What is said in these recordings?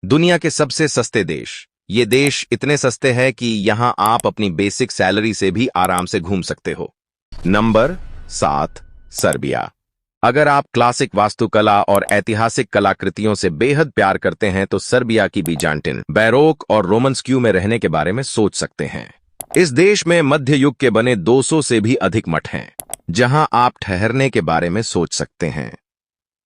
दुनिया के सबसे सस्ते देश। ये देश इतने सस्ते हैं कि यहां आप अपनी बेसिक सैलरी से भी आराम से घूम सकते हो। Number 7, Serbia. अगर आप क्लासिक वास्तुकला और ऐतिहासिक कलाकृतियों से बेहद प्यार करते हैं तो सर्बिया की बीजांटिन, बैरोक और रोमन स्क्यू में रहने के बारे में सोच सकते हैं। इस देश में मध्य युग के बने 200 से भी अधिक मठ हैं, जहां आप ठहरने के बारे में सोच सकते हैं।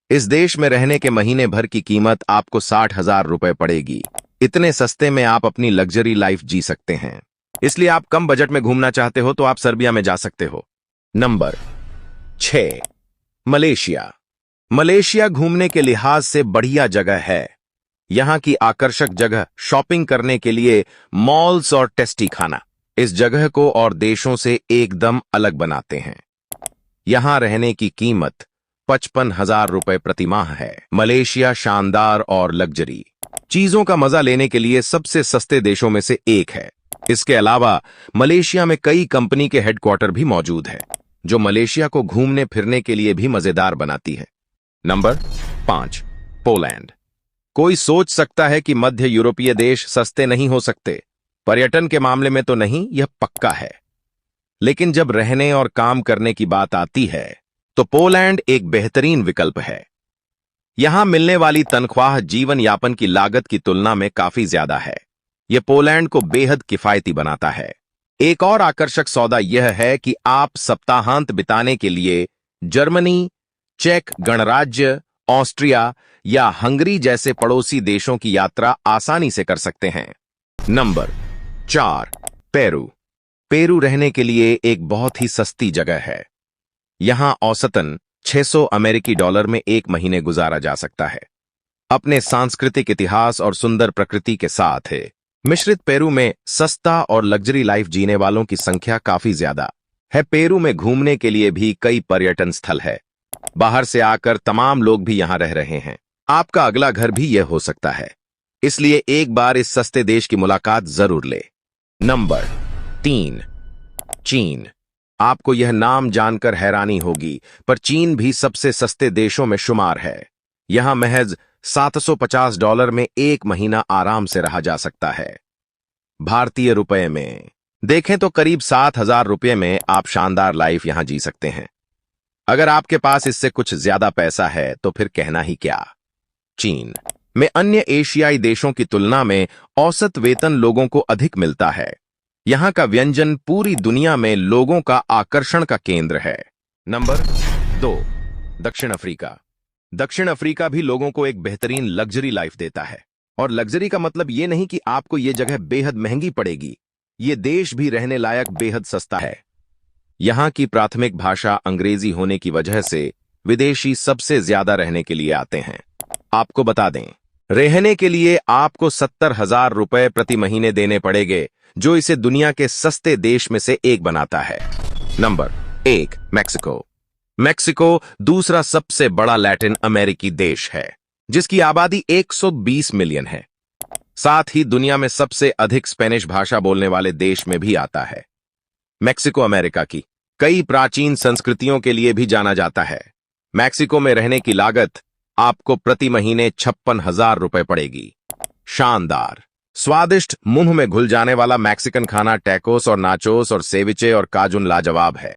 इस देश में रहने के महीने भर की कीमत आपको 60,000 रुपए पड़ेगी। इतने सस्ते में आप अपनी लग्जरी लाइफ जी सकते हैं। इसलिए आप कम बजट में घूमना चाहते हो तो आप सर्बिया में जा सकते हो। Number 6, Malaysia. मलेशिया घूमने के लिहाज से बढ़िया जगह है। यहां की आकर्षक जगह शॉपिंग करने के लिए मॉल्स और टेस्टी खाना इस जगह को और देशों से एकदम अलग बनाते हैं। यहां रहने की कीमत 55,000 रुपए प्रति माह है। मलेशिया शानदार और लग्जरी चीजों का मजा लेने के लिए सबसे सस्ते देशों में से एक है। इसके अलावा मलेशिया में कई कंपनी के हेडक्वार्टर भी मौजूद है, जो मलेशिया को घूमने फिरने के लिए भी मजेदार बनाती है। Number 5, Poland. कोई सोच सकता है कि मध्य यूरोपीय देश सस्ते नहीं हो सकते। पर्यटन के मामले में तो नहीं, यह पक्का है। लेकिन जब रहने और काम करने की बात आती है तो पोलैंड एक बेहतरीन विकल्प है। यहां मिलने वाली तनख्वाह जीवन यापन की लागत की तुलना में काफी ज्यादा है। यह पोलैंड को बेहद किफायती बनाता है। एक और आकर्षक सौदा यह है कि आप सप्ताहांत बिताने के लिए जर्मनी, चेक गणराज्य, ऑस्ट्रिया या हंगरी जैसे पड़ोसी देशों की यात्रा आसानी से कर सकते हैं। Number 4, Peru. पेरू रहने के लिए एक बहुत ही सस्ती जगह है। यहां औसतन 600 अमेरिकी डॉलर में एक महीने गुजारा जा सकता है। अपने सांस्कृतिक इतिहास और सुंदर प्रकृति के साथ है मिश्रित पेरू में सस्ता और लग्जरी लाइफ जीने वालों की संख्या काफी ज्यादा है। पेरू में घूमने के लिए भी कई पर्यटन स्थल है। बाहर से आकर तमाम लोग भी यहां रह रहे हैं। आपका अगला घर भी यह हो सकता है, इसलिए एक बार इस सस्ते देश की मुलाकात जरूर ले। नंबर 3, चीन। आपको यह नाम जानकर हैरानी होगी, पर चीन भी सबसे सस्ते देशों में शुमार है। यहां महज 750 डॉलर में एक महीना आराम से रहा जा सकता है। भारतीय रुपए में देखें तो करीब 7,000 रुपये में आप शानदार लाइफ यहां जी सकते हैं। अगर आपके पास इससे कुछ ज्यादा पैसा है तो फिर कहना ही क्या। चीन में अन्य एशियाई देशों की तुलना में औसत वेतन लोगों को अधिक मिलता है। यहां का व्यंजन पूरी दुनिया में लोगों का आकर्षण का केंद्र है। नंबर 2, दक्षिण अफ्रीका। दक्षिण अफ्रीका भी लोगों को एक बेहतरीन लग्जरी लाइफ देता है। और लग्जरी का मतलब यह नहीं कि आपको यह जगह बेहद महंगी पड़ेगी। यह देश भी रहने लायक बेहद सस्ता है। यहां की प्राथमिक भाषा अंग्रेजी होने की वजह से विदेशी सबसे ज्यादा रहने के लिए आते हैं। आपको बता दें, रहने के लिए आपको 70,000 रुपए प्रति महीने देने पड़ेंगे, जो इसे दुनिया के सस्ते देश में से एक बनाता है। Number 1, Mexico. मैक्सिको दूसरा सबसे बड़ा लैटिन अमेरिकी देश है, जिसकी आबादी 120 मिलियन है। साथ ही दुनिया में सबसे अधिक स्पेनिश भाषा बोलने वाले देश में भी आता है। मैक्सिको अमेरिका की कई प्राचीन संस्कृतियों के लिए भी जाना जाता है। मैक्सिको में रहने की लागत आपको प्रति महीने 56,000 रुपए पड़ेगी। शानदार, स्वादिष्ट, मुंह में घुल जाने वाला मैक्सिकन खाना टैकोस और नाचोस और सेविचे और काजुन लाजवाब है।